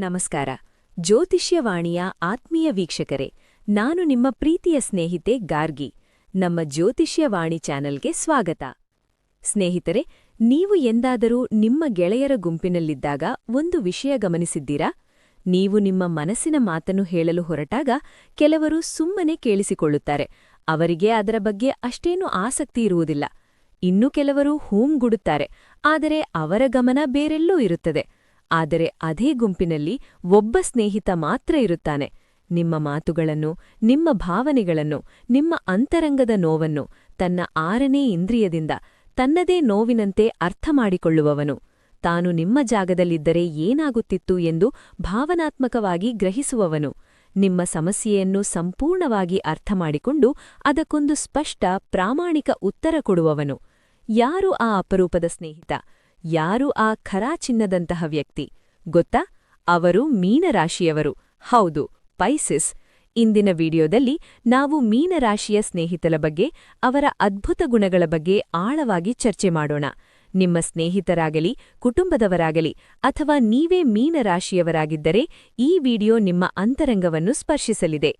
ನಮಸ್ಕಾರ. ಜ್ಯೋತಿಷ್ಯವಾಣಿಯ ಆತ್ಮೀಯ ವೀಕ್ಷಕರೇ, ನಾನು ನಿಮ್ಮ ಪ್ರೀತಿಯ ಸ್ನೇಹಿತೆ ಗಾರ್ಗಿ. ನಮ್ಮ ಜ್ಯೋತಿಷ್ಯವಾಣಿ ಚಾನೆಲ್ಗೆ ಸ್ವಾಗತ. ಸ್ನೇಹಿತರೆ, ನೀವು ಎಂದಾದರೂ ನಿಮ್ಮ ಗೆಳೆಯರ ಗುಂಪಿನಲ್ಲಿದ್ದಾಗ ಒಂದು ವಿಷಯ ಗಮನಿಸಿದ್ದೀರಾ? ನೀವು ನಿಮ್ಮ ಮನಸ್ಸಿನ ಮಾತನ್ನು ಹೇಳಲು ಹೊರಟಾಗ ಕೆಲವರು ಸುಮ್ಮನೆ ಕೇಳಿಸಿಕೊಳ್ಳುತ್ತಾರೆ. ಅವರಿಗೆ ಅದರ ಬಗ್ಗೆ ಅಷ್ಟೇನೂ ಆಸಕ್ತಿ ಇರುವುದಿಲ್ಲ. ಇನ್ನು ಕೆಲವರು ಹೂಂಗುಡುತ್ತಾರೆ, ಆದರೆ ಅವರ ಗಮನ ಬೇರೆಲ್ಲೂ ಇರುತ್ತದೆ. ಆದರೆ ಅದೇ ಗುಂಪಿನಲ್ಲಿ ಒಬ್ಬ ಸ್ನೇಹಿತ ಮಾತ್ರ ಇರುತ್ತಾನೆ. ನಿಮ್ಮ ಮಾತುಗಳನ್ನು, ನಿಮ್ಮ ಭಾವನೆಗಳನ್ನು, ನಿಮ್ಮ ಅಂತರಂಗದ ನೋವನ್ನು ತನ್ನ 6ನೇ ಇಂದ್ರಿಯದಿಂದ ತನ್ನದೇ ನೋವಿನಂತೆ ಅರ್ಥಮಾಡಿಕೊಳ್ಳುವವನು. ತಾನು ನಿಮ್ಮ ಜಾಗದಲ್ಲಿದ್ದರೆ ಏನಾಗುತ್ತಿತ್ತು ಎಂದು ಭಾವನಾತ್ಮಕವಾಗಿ ಗ್ರಹಿಸುವವನು. ನಿಮ್ಮ ಸಮಸ್ಯೆಯನ್ನು ಸಂಪೂರ್ಣವಾಗಿ ಅರ್ಥಮಾಡಿಕೊಂಡು ಅದಕ್ಕೊಂದು ಸ್ಪಷ್ಟ, ಪ್ರಾಮಾಣಿಕ ಉತ್ತರ ಕೊಡುವವನು. ಯಾರು ಆ ಅಪರೂಪದ ಸ್ನೇಹಿತ? ಯಾರು ಆ ಖರಾ ಚಿನ್ನದಂತಹ ವ್ಯಕ್ತಿ ಗೊತ್ತಾ? ಅವರು ಮೀನರಾಶಿಯವರು. ಹೌದು, ಪೈಸಿಸ್. ಇಂದಿನ ವಿಡಿಯೋದಲ್ಲಿ ನಾವು ಮೀನರಾಶಿಯ ಸ್ನೇಹಿತರ ಬಗ್ಗೆ, ಅವರ ಅದ್ಭುತ ಗುಣಗಳ ಬಗ್ಗೆ ಆಳವಾಗಿ ಚರ್ಚೆ ಮಾಡೋಣ. ನಿಮ್ಮ ಸ್ನೇಹಿತರಾಗಲಿ, ಕುಟುಂಬದವರಾಗಲಿ, ಅಥವಾ ನೀವೇ ಮೀನರಾಶಿಯವರಾಗಿದ್ದರೆ ಈ ವಿಡಿಯೋ ನಿಮ್ಮ ಅಂತರಂಗವನ್ನು ಸ್ಪರ್ಶಿಸಲಿದೆ.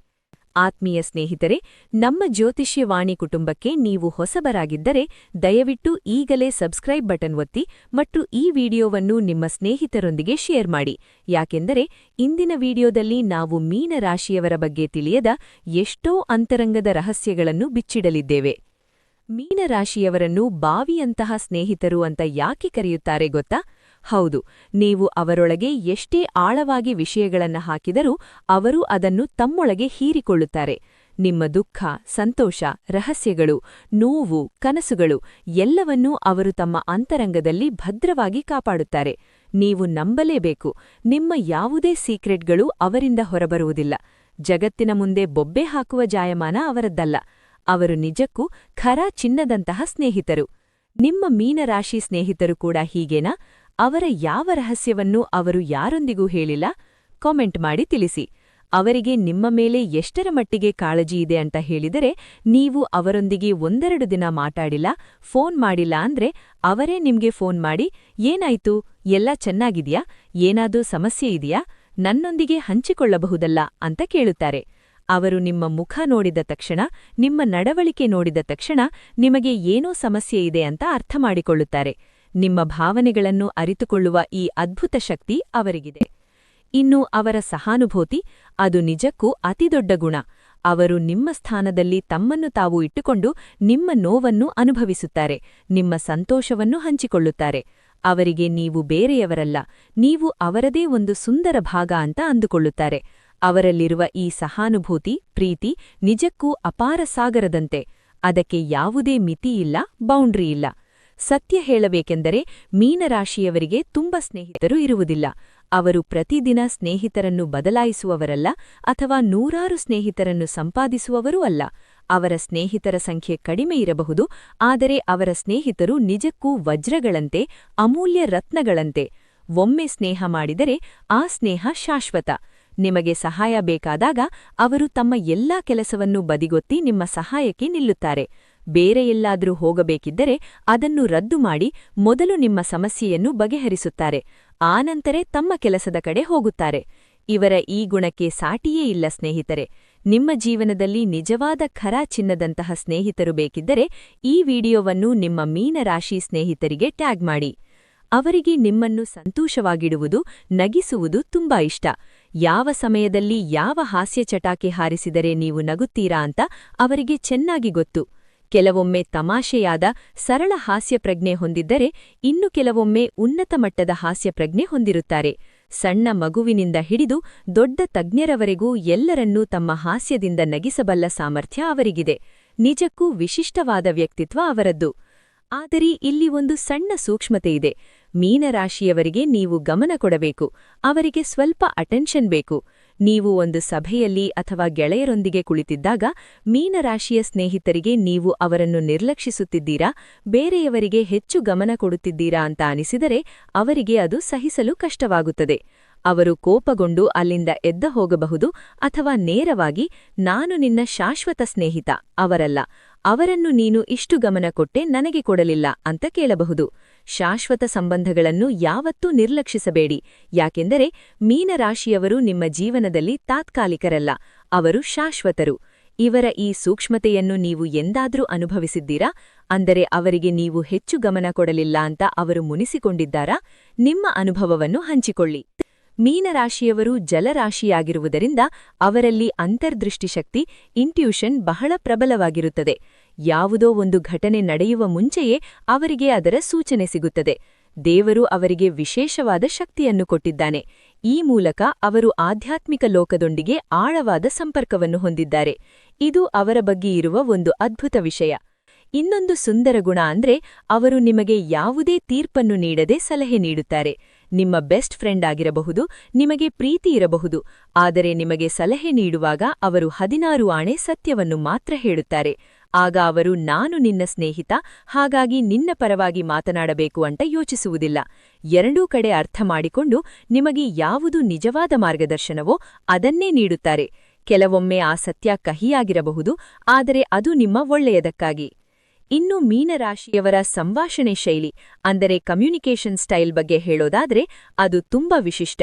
ಆತ್ಮೀಯ ಸ್ನೇಹಿತರೆ, ನಮ್ಮ ಜ್ಯೋತಿಷ್ಯವಾಣಿ ಕುಟುಂಬಕ್ಕೆ ನೀವು ಹೊಸಬರಾಗಿದ್ದರೆ ದಯವಿಟ್ಟು ಈಗಲೇ ಸಬ್ಸ್ಕ್ರೈಬ್ ಬಟನ್ ಒತ್ತಿ ಮತ್ತು ಈ ವಿಡಿಯೋವನ್ನು ನಿಮ್ಮ ಸ್ನೇಹಿತರೊಂದಿಗೆ ಶೇರ್ ಮಾಡಿ. ಯಾಕೆಂದರೆ ಇಂದಿನ ವಿಡಿಯೋದಲ್ಲಿ ನಾವು ಮೀನರಾಶಿಯವರ ಬಗ್ಗೆ ತಿಳಿಯದ ಎಷ್ಟೋ ಅಂತರಂಗದ ರಹಸ್ಯಗಳನ್ನು ಬಿಚ್ಚಿಡಲಿದ್ದೇವೆ. ಮೀನರಾಶಿಯವರನ್ನು ಬಾವಿಯಂತಹ ಸ್ನೇಹಿತರು ಅಂತ ಯಾಕೆ ಕರೆಯುತ್ತಾರೆ ಗೊತ್ತಾ? ಹೌದು, ನೀವು ಅವರೊಳಗೆ ಎಷ್ಟೇ ಆಳವಾಗಿ ವಿಷಯಗಳನ್ನು ಹಾಕಿದರೂ ಅವರು ಅದನ್ನು ತಮ್ಮೊಳಗೆ ಹೀರಿಕೊಳ್ಳುತ್ತಾರೆ. ನಿಮ್ಮ ದುಃಖ, ಸಂತೋಷ, ರಹಸ್ಯಗಳು, ನೋವು, ಕನಸುಗಳು ಎಲ್ಲವನ್ನೂ ಅವರು ತಮ್ಮ ಅಂತರಂಗದಲ್ಲಿ ಭದ್ರವಾಗಿ ಕಾಪಾಡುತ್ತಾರೆ. ನೀವು ನಂಬಲೇಬೇಕು, ನಿಮ್ಮ ಯಾವುದೇ ಸೀಕ್ರೆಟ್ಗಳು ಅವರಿಂದ ಹೊರಬರುವುದಿಲ್ಲ. ಜಗತ್ತಿನ ಮುಂದೆ ಬೊಬ್ಬೆ ಹಾಕುವ ಜಾಯಮಾನ ಅವರದ್ದಲ್ಲ. ಅವರು ನಿಜಕ್ಕೂ ಖರಾ ಚಿನ್ನದಂತಹ ಸ್ನೇಹಿತರು. ನಿಮ್ಮ ಮೀನರಾಶಿ ಸ್ನೇಹಿತರು ಕೂಡ ಹೀಗೇನಾ? ಅವರ ಯಾವ ರಹಸ್ಯವನ್ನು ಅವರು ಯಾರೊಂದಿಗೂ ಹೇಳಿಲ್ಲ? ಕಾಮೆಂಟ್ ಮಾಡಿ ತಿಳಿಸಿ. ಅವರಿಗೆ ನಿಮ್ಮ ಮೇಲೆ ಎಷ್ಟರ ಮಟ್ಟಿಗೆ ಕಾಳಜಿ ಇದೆ ಅಂತ ಹೇಳಿದರೆ, ನೀವು ಅವರೊಂದಿಗೆ 1-2 ದಿನ ಮಾತಾಡಿಲ್ಲ, ಫೋನ್ ಮಾಡಿಲ್ಲ ಅಂದ್ರೆ ಅವರೇ ನಿಮ್ಗೆ ಫೋನ್ ಮಾಡಿ, ಏನಾಯ್ತು, ಎಲ್ಲ ಚೆನ್ನಾಗಿದ್ಯಾ, ಏನಾದ್ರೂ ಸಮಸ್ಯೆ ಇದೆಯಾ, ನನ್ನೊಂದಿಗೆ ಹಂಚಿಕೊಳ್ಳಬಹುದಲ್ಲ ಅಂತ ಕೇಳುತ್ತಾರೆ. ಅವರು ನಿಮ್ಮ ಮುಖ ನೋಡಿದ ತಕ್ಷಣ, ನಿಮ್ಮ ನಡವಳಿಕೆ ನೋಡಿದ ತಕ್ಷಣ ನಿಮಗೆ ಏನೋ ಸಮಸ್ಯೆ ಇದೆ ಅಂತ ಅರ್ಥಮಾಡಿಕೊಳ್ಳುತ್ತಾರೆ. ನಿಮ್ಮ ಭಾವನೆಗಳನ್ನು ಅರಿತುಕೊಳ್ಳುವ ಈ ಅದ್ಭುತ ಶಕ್ತಿ ಅವರಿಗಿದೆ. ಇನ್ನು ಅವರ ಸಹಾನುಭೂತಿ, ಅದು ನಿಜಕ್ಕೂ ಅತಿದೊಡ್ಡ ಗುಣ. ಅವರು ನಿಮ್ಮ ಸ್ಥಾನದಲ್ಲಿ ತಮ್ಮನ್ನು ತಾವು ಇಟ್ಟುಕೊಂಡು ನಿಮ್ಮ ನೋವನ್ನು ಅನುಭವಿಸುತ್ತಾರೆ, ನಿಮ್ಮ ಸಂತೋಷವನ್ನು ಹಂಚಿಕೊಳ್ಳುತ್ತಾರೆ. ಅವರಿಗೆ ನೀವು ಬೇರೆಯವರಲ್ಲ, ನೀವು ಅವರದೇ ಒಂದು ಸುಂದರ ಭಾಗ ಅಂತ ಅಂದುಕೊಳ್ಳುತ್ತಾರೆ. ಅವರಲ್ಲಿರುವ ಈ ಸಹಾನುಭೂತಿ, ಪ್ರೀತಿ ನಿಜಕ್ಕೂ ಅಪಾರ ಸಾಗರದಂತೆ. ಅದಕ್ಕೆ ಯಾವುದೇ ಮಿತಿಯಿಲ್ಲ, ಬೌಂಡ್ರಿ ಇಲ್ಲ. ಸತ್ಯ ಹೇಳಬೇಕೆಂದರೆ ಮೀನರಾಶಿಯವರಿಗೆ ತುಂಬ ಸ್ನೇಹಿತರು ಇರುವುದಿಲ್ಲ. ಅವರು ಪ್ರತಿದಿನ ಸ್ನೇಹಿತರನ್ನು ಬದಲಾಯಿಸುವವರಲ್ಲ, ಅಥವಾ 100 ಸ್ನೇಹಿತರನ್ನು ಸಂಪಾದಿಸುವವರೂ ಅಲ್ಲ. ಅವರ ಸ್ನೇಹಿತರ ಸಂಖ್ಯೆ ಕಡಿಮೆ ಇರಬಹುದು, ಆದರೆ ಅವರ ಸ್ನೇಹಿತರು ನಿಜಕ್ಕೂ ವಜ್ರಗಳಂತೆ, ಅಮೂಲ್ಯ ರತ್ನಗಳಂತೆ. ಒಮ್ಮೆ ಸ್ನೇಹ ಮಾಡಿದರೆ ಆ ಸ್ನೇಹ ಶಾಶ್ವತ. ನಿಮಗೆ ಸಹಾಯ ಬೇಕಾದಾಗ ಅವರು ತಮ್ಮ ಎಲ್ಲಾ ಕೆಲಸವನ್ನೂ ಬದಿಗೊತ್ತಿ ನಿಮ್ಮ ಸಹಾಯಕ್ಕೆ ನಿಲ್ಲುತ್ತಾರೆ. ಬೇರೆ ಎಲ್ಲಾದ್ರೂ ಹೋಗಬೇಕಿದ್ದರೆ ಅದನ್ನು ರದ್ದು ಮಾಡಿ ಮೊದಲು ನಿಮ್ಮ ಸಮಸ್ಯೆಯನ್ನು ಬಗೆಹರಿಸುತ್ತಾರೆ. ಆನಂತರ ತಮ್ಮ ಕೆಲಸದ ಕಡೆ ಹೋಗುತ್ತಾರೆ. ಇವರ ಈ ಗುಣಕ್ಕೆ ಸಾಟಿಯೇ ಇಲ್ಲ ಸ್ನೇಹಿತರೆ. ನಿಮ್ಮ ಜೀವನದಲ್ಲಿ ನಿಜವಾದ ಖರಾ ಚಿನ್ನದಂತಹ ಸ್ನೇಹಿತರು ಬೇಕಿದ್ದರೆ ಈ ವಿಡಿಯೋವನ್ನು ನಿಮ್ಮ ಮೀನರಾಶಿ ಸ್ನೇಹಿತರಿಗೆ ಟ್ಯಾಗ್ ಮಾಡಿ. ಅವರಿಗೆ ನಿಮ್ಮನ್ನು ಸಂತೋಷವಾಗಿಡುವುದು, ನಗಿಸುವುದು ತುಂಬಾ ಇಷ್ಟ. ಯಾವ ಸಮಯದಲ್ಲಿ ಯಾವ ಹಾಸ್ಯ ಚಟಾಕಿ ಹಾರಿಸಿದರೆ ನೀವು ನಗುತ್ತೀರಾ ಅಂತ ಅವರಿಗೆ ಚೆನ್ನಾಗಿ ಗೊತ್ತು. ಕೆಲವೊಮ್ಮೆ ತಮಾಷೆಯಾದ ಸರಳ ಹಾಸ್ಯಪ್ರಜ್ಞೆ ಹೊಂದಿದ್ದರೆ, ಇನ್ನು ಕೆಲವೊಮ್ಮೆ ಉನ್ನತ ಮಟ್ಟದ ಹಾಸ್ಯಪ್ರಜ್ಞೆ ಹೊಂದಿರುತ್ತಾರೆ. ಸಣ್ಣ ಮಗುವಿನಿಂದ ಹಿಡಿದು ದೊಡ್ಡ ತಜ್ಞರವರೆಗೂ ಎಲ್ಲರನ್ನೂ ತಮ್ಮ ಹಾಸ್ಯದಿಂದ ನಗಿಸಬಲ್ಲ ಸಾಮರ್ಥ್ಯ ಅವರಿಗಿದೆ. ನಿಜಕ್ಕೂ ವಿಶಿಷ್ಟವಾದ ವ್ಯಕ್ತಿತ್ವ ಅವರದ್ದು. ಆದರೆ ಇಲ್ಲಿ ಒಂದು ಸಣ್ಣ ಸೂಕ್ಷ್ಮತೆ ಇದೆ. ಮೀನರಾಶಿಯವರಿಗೆ ನೀವು ಗಮನ ಕೊಡಬೇಕು, ಅವರಿಗೆ ಸ್ವಲ್ಪ ಅಟೆನ್ಷನ್ ಬೇಕು. ನೀವು ಒಂದು ಸಭೆಯಲ್ಲಿ ಅಥವಾ ಗೆಳೆಯರೊಂದಿಗೆ ಕುಳಿತಿದ್ದಾಗ ಮೀನರಾಶಿಯ ಸ್ನೇಹಿತರಿಗೆ ನೀವು ಅವರನ್ನು ನಿರ್ಲಕ್ಷಿಸುತ್ತಿದ್ದೀರಾ, ಬೇರೆಯವರಿಗೆ ಹೆಚ್ಚು ಗಮನ ಕೊಡುತ್ತಿದ್ದೀರಾ ಅಂತ ಅನಿಸಿದರೆ ಅವರಿಗೆ ಅದು ಸಹಿಸಲು ಕಷ್ಟವಾಗುತ್ತದೆ. ಅವರು ಕೋಪಗೊಂಡು ಅಲ್ಲಿಂದ ಎದ್ದ ಹೋಗಬಹುದು, ಅಥವಾ ನೇರವಾಗಿ ನಾನು ನಿನ್ನ ಶಾಶ್ವತ ಸ್ನೇಹಿತ, ಅವರಲ್ಲ, ಅವರನ್ನು ನೀನು ಇಷ್ಟು ಗಮನ ಕೊಟ್ಟೆ ನನಗೆ ಕೊಡಲಿಲ್ಲ ಅಂತ ಕೇಳಬಹುದು. ಶಾಶ್ವತ ಸಂಬಂಧಗಳನ್ನು ಯಾವತ್ತೂ ನಿರ್ಲಕ್ಷಿಸಬೇಡಿ, ಯಾಕೆಂದರೆ ಮೀನರಾಶಿಯವರು ನಿಮ್ಮ ಜೀವನದಲ್ಲಿ ತಾತ್ಕಾಲಿಕರಲ್ಲ, ಅವರು ಶಾಶ್ವತರು. ಇವರ ಈ ಸೂಕ್ಷ್ಮತೆಯನ್ನು ನೀವು ಎಂದಾದ್ರೂ ಅನುಭವಿಸಿದ್ದೀರಾ? ಅಂದರೆ ಅವರಿಗೆ ನೀವು ಹೆಚ್ಚು ಗಮನ ಕೊಡಲಿಲ್ಲ ಅಂತ ಅವರು ಮುನಿಸಿಕೊಂಡಿದ್ದಾರಾ? ನಿಮ್ಮ ಅನುಭವವನ್ನು ಹಂಚಿಕೊಳ್ಳಿ. ಮೀನರಾಶಿಯವರು ಜಲರಾಶಿಯಾಗಿರುವುದರಿಂದ ಅವರಲ್ಲಿ ಅಂತರ್ದೃಷ್ಟಿಶಕ್ತಿ, ಇಂಟ್ಯೂಷನ್ ಬಹಳ ಪ್ರಬಲವಾಗಿರುತ್ತದೆ. ಯಾವುದೋ ಒಂದು ಘಟನೆ ನಡೆಯುವ ಮುಂಚೆಯೇ ಅವರಿಗೆ ಅದರ ಸೂಚನೆ ಸಿಗುತ್ತದೆ. ದೇವರು ಅವರಿಗೆ ವಿಶೇಷವಾದ ಶಕ್ತಿಯನ್ನು ಕೊಟ್ಟಿದ್ದಾನೆ. ಈ ಮೂಲಕ ಅವರು ಆಧ್ಯಾತ್ಮಿಕ ಲೋಕದೊಂದಿಗೆ ಆಳವಾದ ಸಂಪರ್ಕವನ್ನು ಹೊಂದಿದ್ದಾರೆ. ಇದು ಅವರ ಬಗ್ಗೆ ಇರುವ ಒಂದು ಅದ್ಭುತ ವಿಷಯ. ಇನ್ನೊಂದು ಸುಂದರ ಗುಣ ಅಂದ್ರೆ ಅವರು ನಿಮಗೆ ಯಾವುದೇ ತೀರ್ಪನ್ನು ನೀಡದೆ ಸಲಹೆ ನೀಡುತ್ತಾರೆ. ನಿಮ್ಮ ಬೆಸ್ಟ್ ಫ್ರೆಂಡ್ ಆಗಿರಬಹುದು, ನಿಮಗೆ ಪ್ರೀತಿ ಇರಬಹುದು, ಆದರೆ ನಿಮಗೆ ಸಲಹೆ ನೀಡುವಾಗ ಅವರು 16 ಆಣೆ ಸತ್ಯವನ್ನು ಮಾತ್ರ ಹೇಳುತ್ತಾರೆ. ಆಗ ಅವರು ನಾನು ನಿನ್ನ ಸ್ನೇಹಿತ, ಹಾಗಾಗಿ ನಿನ್ನ ಪರವಾಗಿ ಮಾತನಾಡಬೇಕು ಅಂತ ಯೋಚಿಸುವುದಿಲ್ಲ. ಎರಡೂ ಕಡೆ ಅರ್ಥ ಮಾಡಿಕೊಂಡು ನಿಮಗೆ ಯಾವುದು ನಿಜವಾದ ಮಾರ್ಗದರ್ಶನವೋ ಅದನ್ನೇ ನೀಡುತ್ತಾರೆ. ಕೆಲವೊಮ್ಮೆ ಆ ಸತ್ಯ ಕಹಿಯಾಗಿರಬಹುದು, ಆದರೆ ಅದು ನಿಮ್ಮ ಒಳ್ಳೆಯದಕ್ಕಾಗಿ. ಇನ್ನು ಮೀನರಾಶಿಯವರ ಸಂಭಾಷಣೆ ಶೈಲಿ ಅಂದರೆ ಕಮ್ಯುನಿಕೇಷನ್ ಸ್ಟೈಲ್ ಬಗ್ಗೆ ಹೇಳೋದಾದ್ರೆ ಅದು ತುಂಬಾ ವಿಶಿಷ್ಟ.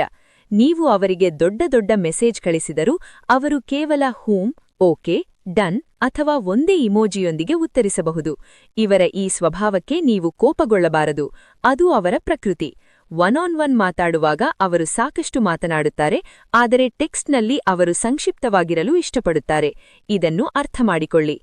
ನೀವು ಅವರಿಗೆ ದೊಡ್ಡ ದೊಡ್ಡ ಮೆಸೇಜ್ ಕಳಿಸಿದರೂ ಅವರು ಕೇವಲ ಹೂಂ, ಓಕೆ, ಡನ್ ಅಥವಾ ಒಂದೇ ಇಮೋಜಿಯೊಂದಿಗೆ ಉತ್ತರಿಸಬಹುದು. ಇವರ ಈ ಸ್ವಭಾವಕ್ಕೆ ನೀವು ಕೋಪಗೊಳ್ಳಬಾರದು, ಅದು ಅವರ ಪ್ರಕೃತಿ. ಒನ್ ಮಾತಾಡುವಾಗ ಅವರು ಸಾಕಷ್ಟು ಮಾತನಾಡುತ್ತಾರೆ, ಆದರೆ ಟೆಕ್ಸ್ಟ್ನಲ್ಲಿ ಅವರು ಸಂಕ್ಷಿಪ್ತವಾಗಿರಲು ಇಷ್ಟಪಡುತ್ತಾರೆ. ಇದನ್ನು ಅರ್ಥ ಮಾಡಿಕೊಳ್ಳಿ.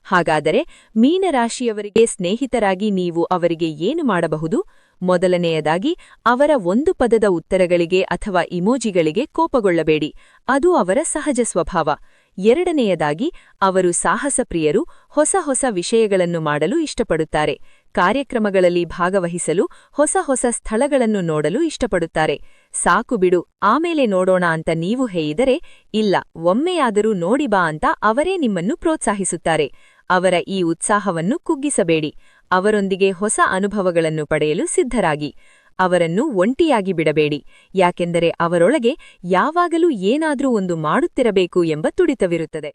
ಹಾಗಾದರೆ ಮೀನರಾಶಿಯವರಿಗೆ ಸ್ನೇಹಿತರಾಗಿ ನೀವು ಅವರಿಗೆ ಏನು ಮಾಡಬಹುದು? ಮೊದಲನೆಯದಾಗಿ, ಅವರ ಒಂದು ಪದದ ಉತ್ತರಗಳಿಗೆ ಅಥವಾ ಇಮೋಜಿಗಳಿಗೆ ಕೋಪಗೊಳ್ಳಬೇಡಿ, ಅದು ಅವರ ಸಹಜ ಸ್ವಭಾವ. ಎರಡನೆಯದಾಗಿ, ಅವರು ಸಾಹಸಪ್ರಿಯರು, ಹೊಸ ಹೊಸ ವಿಷಯಗಳನ್ನು ಮಾಡಲು ಇಷ್ಟಪಡುತ್ತಾರೆ. ಕಾರ್ಯಕ್ರಮಗಳಲ್ಲಿ ಭಾಗವಹಿಸಲು, ಹೊಸ ಹೊಸ ಸ್ಥಳಗಳನ್ನು ನೋಡಲು ಇಷ್ಟಪಡುತ್ತಾರೆ. ಸಾಕು ಬಿಡು, ಆಮೇಲೆ ನೋಡೋಣ ಅಂತ ನೀವು ಹೇಳಿದರೆ, ಇಲ್ಲ, ಒಮ್ಮೆಯಾದರೂ ನೋಡಿ ಬಾ ಅಂತ ಅವರೇ ನಿಮ್ಮನ್ನು ಪ್ರೋತ್ಸಾಹಿಸುತ್ತಾರೆ. ಅವರ ಈ ಉತ್ಸಾಹವನ್ನು ಕುಗ್ಗಿಸಬೇಡಿ. ಅವರೊಂದಿಗೆ ಹೊಸ ಅನುಭವಗಳನ್ನು ಪಡೆಯಲು ಸಿದ್ಧರಾಗಿ. ಅವರನ್ನು ಒಂಟಿಯಾಗಿ ಬಿಡಬೇಡಿ, ಯಾಕೆಂದರೆ ಅವರೊಳಗೆ ಯಾವಾಗಲೂ ಏನಾದ್ರೂ ಒಂದು ಮಾಡುತ್ತಿರಬೇಕು ಎಂಬ ತುಡಿತವಿರುತ್ತದೆ.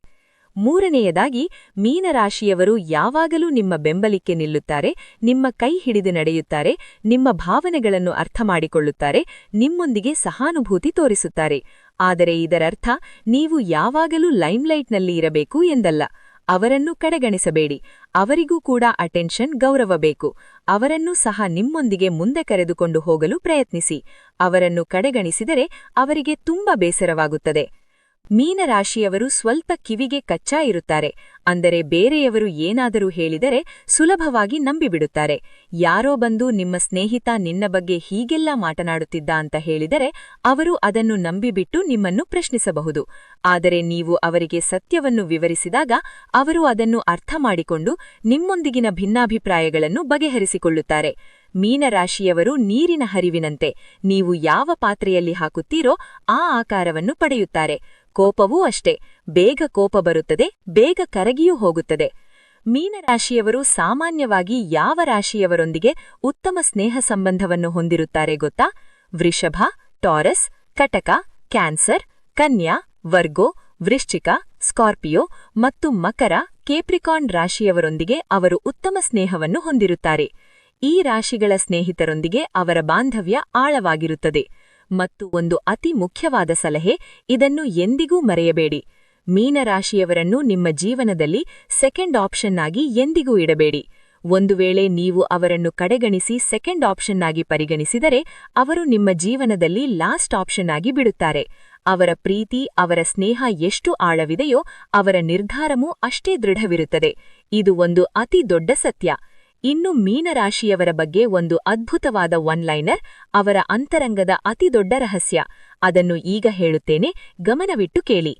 ಮೂರನೆಯದಾಗಿ, ಮೀನರಾಶಿಯವರು ಯಾವಾಗಲೂ ನಿಮ್ಮ ಬೆಂಬಲಿಕ್ಕೆ ನಿಲ್ಲುತ್ತಾರೆ, ನಿಮ್ಮ ಕೈ ಹಿಡಿದು ನಡೆಯುತ್ತಾರೆ, ನಿಮ್ಮ ಭಾವನೆಗಳನ್ನು ಅರ್ಥ ಮಾಡಿಕೊಳ್ಳುತ್ತಾರೆ, ನಿಮ್ಮೊಂದಿಗೆ ಸಹಾನುಭೂತಿ ತೋರಿಸುತ್ತಾರೆ. ಆದರೆ ಇದರರ್ಥ ನೀವು ಯಾವಾಗಲೂ ಲೈಮ್ಲೈಟ್ನಲ್ಲಿ ಇರಬೇಕು ಎಂದಲ್ಲ. ಅವರನ್ನು ಕಡೆಗಣಿಸಬೇಡಿ. ಅವರಿಗೂ ಕೂಡ ಅಟೆನ್ಷನ್, ಗೌರವ ಬೇಕು. ಅವರನ್ನೂ ಸಹ ನಿಮ್ಮೊಂದಿಗೆ ಮುಂದೆ ಕರೆದುಕೊಂಡು ಹೋಗಲು ಪ್ರಯತ್ನಿಸಿ. ಅವರನ್ನು ಕಡೆಗಣಿಸಿದರೆ ಅವರಿಗೆ ತುಂಬಾ ಬೇಸರವಾಗುತ್ತದೆ. ಮೀನರಾಶಿಯವರು ಸ್ವಲ್ಪ ಕಿವಿಗೆ ಕಚ್ಚಾ ಇರುತ್ತಾರೆ. ಅಂದರೆ ಬೇರೆಯವರು ಏನಾದರೂ ಹೇಳಿದರೆ ಸುಲಭವಾಗಿ ನಂಬಿಬಿಡುತ್ತಾರೆ. ಯಾರೋ ಬಂದು ನಿಮ್ಮ ಸ್ನೇಹಿತ ನಿನ್ನ ಬಗ್ಗೆ ಹೀಗೆಲ್ಲ ಮಾತನಾಡುತ್ತಿದ್ದ ಅಂತ ಹೇಳಿದರೆ ಅವರು ಅದನ್ನು ನಂಬಿಬಿಟ್ಟು ನಿಮ್ಮನ್ನು ಪ್ರಶ್ನಿಸಬಹುದು. ಆದರೆ ನೀವು ಅವರಿಗೆ ಸತ್ಯವನ್ನು ವಿವರಿಸಿದಾಗ ಅವರು ಅದನ್ನು ಅರ್ಥ ಮಾಡಿಕೊಂಡು ನಿಮ್ಮೊಂದಿಗಿನ ಭಿನ್ನಾಭಿಪ್ರಾಯಗಳನ್ನು ಬಗೆಹರಿಸಿಕೊಳ್ಳುತ್ತಾರೆ. ಮೀನರಾಶಿಯವರು ನೀರಿನ ಹರಿವಿನಂತೆ. ನೀವು ಯಾವ ಪಾತ್ರೆಯಲ್ಲಿ ಹಾಕುತ್ತೀರೋ ಆ ಆಕಾರವನ್ನು ಪಡೆಯುತ್ತಾರೆ. ಕೋಪವೂ ಅಷ್ಟೇ, ಬೇಗ ಕೋಪ ಬರುತ್ತದೆ, ಬೇಗ ಕರಗಿಯೂ ಹೋಗುತ್ತದೆ. ಮೀನರಾಶಿಯವರು ಸಾಮಾನ್ಯವಾಗಿ ಯಾವ ರಾಶಿಯವರೊಂದಿಗೆ ಉತ್ತಮ ಸ್ನೇಹ ಸಂಬಂಧವನ್ನು ಹೊಂದಿರುತ್ತಾರೆ ಗೊತ್ತಾ? ವೃಷಭ, ಟಾರಸ್, ಕಟಕ, ಕ್ಯಾನ್ಸರ್, ಕನ್ಯಾ, ವರ್ಗೋ, ವೃಶ್ಚಿಕ, ಸ್ಕಾರ್ಪಿಯೋ ಮತ್ತು ಮಕರ, ಕೇಪ್ರಿಕಾನ್ ರಾಶಿಯವರೊಂದಿಗೆ ಅವರು ಉತ್ತಮ ಸ್ನೇಹವನ್ನು ಹೊಂದಿರುತ್ತಾರೆ. ಈ ರಾಶಿಗಳ ಸ್ನೇಹಿತರೊಂದಿಗೆ ಅವರ ಬಾಂಧವ್ಯ ಆಳವಾಗಿರುತ್ತದೆ. ಮತ್ತು ಒಂದು ಅತಿ ಮುಖ್ಯವಾದ ಸಲಹೆ, ಇದನ್ನು ಎಂದಿಗೂ ಮರೆಯಬೇಡಿ. ಮೀನರಾಶಿಯವರನ್ನು ನಿಮ್ಮ ಜೀವನದಲ್ಲಿ ಸೆಕೆಂಡ್ ಆಪ್ಷನ್ ಆಗಿ ಎಂದಿಗೂ ಇಡಬೇಡಿ. ಒಂದು ವೇಳೆ ನೀವು ಅವರನ್ನು ಕಡೆಗಣಿಸಿ ಸೆಕೆಂಡ್ ಆಪ್ಷನ್ ಆಗಿ ಪರಿಗಣಿಸಿದರೆ ಅವರು ನಿಮ್ಮ ಜೀವನದಲ್ಲಿ ಲಾಸ್ಟ್ ಆಪ್ಷನ್ ಆಗಿ ಬಿಡುತ್ತಾರೆ. ಅವರ ಪ್ರೀತಿ, ಅವರ ಸ್ನೇಹ ಎಷ್ಟು ಆಳವಿದೆಯೋ ಅವರ ನಿರ್ಧಾರವೂ ಅಷ್ಟೇ ದೃಢವಿರುತ್ತದೆ. ಇದು ಒಂದು ಅತಿ ದೊಡ್ಡ ಸತ್ಯ. ಇನ್ನು ಮೀನರಾಶಿಯವರ ಬಗ್ಗೆ ಒಂದು ಅದ್ಭುತವಾದ ಒನ್-ಲೈನರ್, ಅವರ ಅಂತರಂಗದ ಅತಿದೊಡ್ಡ ರಹಸ್ಯ. ಅದನ್ನು ಈಗ ಹೇಳುತ್ತೇನೆ, ಗಮನವಿಟ್ಟು ಕೇಳಿ.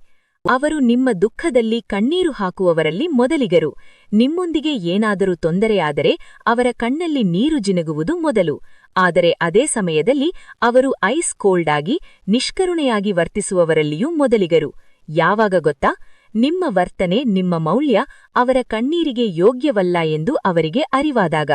ಅವರು ನಿಮ್ಮ ದುಃಖದಲ್ಲಿ ಕಣ್ಣೀರು ಹಾಕುವವರಲ್ಲಿ ಮೊದಲಿಗರು. ನಿಮ್ಮೊಂದಿಗೆ ಏನಾದರೂ ತೊಂದರೆಯಾದರೆ ಅವರ ಕಣ್ಣಲ್ಲಿ ನೀರು ಜಿನುಗುವುದು ಮೊದಲು. ಆದರೆ ಅದೇ ಸಮಯದಲ್ಲಿ ಅವರು ಐಸ್ ಕೋಲ್ಡ್ ಆಗಿ, ನಿಷ್ಕರುಣೆಯಾಗಿ ವರ್ತಿಸುವವರಲ್ಲಿಯೂ ಮೊದಲಿಗರು. ಯಾವಾಗ ಗೊತ್ತಾ? ನಿಮ್ಮ ವರ್ತನೆ, ನಿಮ್ಮ ಮೌಲ್ಯ ಅವರ ಕಣ್ಣೀರಿಗೆ ಯೋಗ್ಯವಲ್ಲ ಎಂದು ಅವರಿಗೆ ಅರಿವಾದಾಗ.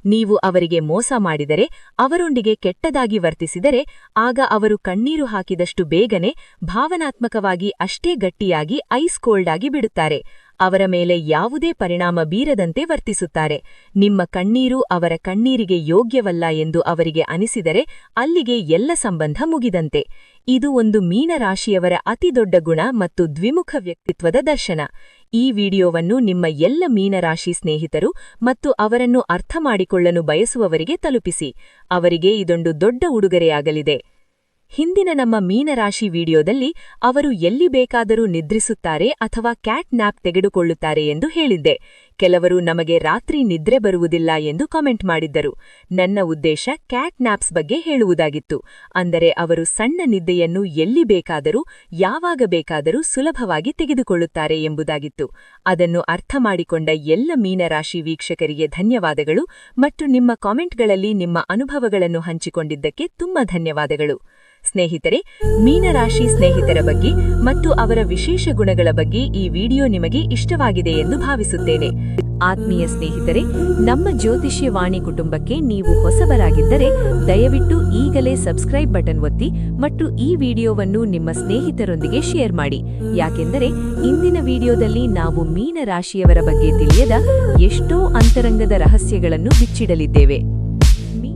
ನೀವು ಅವರಿಗೆ ಮೋಸ ಮಾಡಿದರೆ, ಅವರೊಂದಿಗೆ ಕೆಟ್ಟದಾಗಿ ವರ್ತಿಸಿದರೆ, ಆಗ ಅವರು ಕಣ್ಣೀರು ಹಾಕಿದಷ್ಟು ಬೇಗನೆ ಭಾವನಾತ್ಮಕವಾಗಿ ಅಷ್ಟೇ ಗಟ್ಟಿಯಾಗಿ ಐಸ್ ಕೋಲ್ಡ್ ಆಗಿ ಬಿಡುತ್ತಾರೆ. ಅವರ ಮೇಲೆ ಯಾವುದೇ ಪರಿಣಾಮ ಬೀರದಂತೆ ವರ್ತಿಸುತ್ತಾರೆ. ನಿಮ್ಮ ಕಣ್ಣೀರು ಅವರ ಕಣ್ಣೀರಿಗೆ ಯೋಗ್ಯವಲ್ಲ ಎಂದು ಅವರಿಗೆ ಅನಿಸಿದರೆ ಅಲ್ಲಿಗೆ ಎಲ್ಲ ಸಂಬಂಧ ಮುಗಿದಂತೆ. ಇದು ಒಂದು ಮೀನರಾಶಿಯವರ ಅತಿದೊಡ್ಡ ಗುಣ ಮತ್ತು ದ್ವಿಮುಖ ವ್ಯಕ್ತಿತ್ವದ ದರ್ಶನ. ಈ ವಿಡಿಯೋವನ್ನು ನಿಮ್ಮ ಎಲ್ಲ ಮೀನರಾಶಿ ಸ್ನೇಹಿತರು ಮತ್ತು ಅವರನ್ನು ಅರ್ಥಮಾಡಿಕೊಳ್ಳಲು ಬಯಸುವವರಿಗೆ ತಲುಪಿಸಿ. ಅವರಿಗೆ ಇದೊಂದು ದೊಡ್ಡ ಉಡುಗೊರೆಯಾಗಲಿದೆ. ಹಿಂದಿನ ನಮ್ಮ ಮೀನರಾಶಿ ವಿಡಿಯೋದಲ್ಲಿ ಅವರು ಎಲ್ಲಿ ಬೇಕಾದರೂ ನಿದ್ರಿಸುತ್ತಾರೆ ಅಥವಾ ಕ್ಯಾಟ್ ನ್ಯಾಪ್ ತೆಗೆದುಕೊಳ್ಳುತ್ತಾರೆ ಎಂದು ಹೇಳಿದ್ದೆ. ಕೆಲವರು ನಮಗೆ ರಾತ್ರಿ ನಿದ್ರೆ ಬರುವುದಿಲ್ಲ ಎಂದು ಕಾಮೆಂಟ್ ಮಾಡಿದ್ದರು. ನನ್ನ ಉದ್ದೇಶ ಕ್ಯಾಟ್ ನ್ಯಾಪ್ಸ್ ಬಗ್ಗೆ ಹೇಳುವುದಾಗಿತ್ತು. ಅಂದರೆ ಅವರು ಸಣ್ಣ ನಿದ್ದೆಯನ್ನು ಎಲ್ಲಿ ಬೇಕಾದರೂ ಯಾವಾಗ ಬೇಕಾದರೂ ಸುಲಭವಾಗಿ ತೆಗೆದುಕೊಳ್ಳುತ್ತಾರೆ ಎಂಬುದಾಗಿತ್ತು. ಅದನ್ನು ಅರ್ಥಮಾಡಿಕೊಂಡ ಎಲ್ಲ ಮೀನರಾಶಿ ವೀಕ್ಷಕರಿಗೆ ಧನ್ಯವಾದಗಳು ಮತ್ತು ನಿಮ್ಮ ಕಾಮೆಂಟ್ಗಳಲ್ಲಿ ನಿಮ್ಮ ಅನುಭವಗಳನ್ನು ಹಂಚಿಕೊಂಡಿದ್ದಕ್ಕೆ ತುಂಬಾ ಧನ್ಯವಾದಗಳು. ಸ್ನೇಹಿತರೆ, ಮೀನರಾಶಿ ಸ್ನೇಹಿತರ ಬಗ್ಗೆ ಮತ್ತು ಅವರ ವಿಶೇಷ ಗುಣಗಳ ಬಗ್ಗೆ ಈ ವಿಡಿಯೋ ನಿಮಗೆ ಇಷ್ಟವಾಗಿದೆ ಎಂದು ಭಾವಿಸುತ್ತೇನೆ. ಆತ್ಮೀಯ ಸ್ನೇಹಿತರೆ, ನಮ್ಮ ಜ್ಯೋತಿಷ್ಯವಾಣಿ ಕುಟುಂಬಕ್ಕೆ ನೀವು ಹೊಸಬರಾಗಿದ್ದರೆ ದಯವಿಟ್ಟು ಈಗಲೇ ಸಬ್ಸ್ಕ್ರೈಬ್ ಬಟನ್ ಒತ್ತಿ ಮತ್ತು ಈ ವಿಡಿಯೋವನ್ನು ನಿಮ್ಮ ಸ್ನೇಹಿತರೊಂದಿಗೆ ಶೇರ್ ಮಾಡಿ. ಯಾಕೆಂದರೆ ಇಂದಿನ ವಿಡಿಯೋದಲ್ಲಿ ನಾವು ಮೀನರಾಶಿಯವರ ಬಗ್ಗೆ ತಿಳಿಯದ ಎಷ್ಟೋ ಅಂತರಂಗದ ರಹಸ್ಯಗಳನ್ನು ಬಿಚ್ಚಿಡಲಿದ್ದೇವೆ.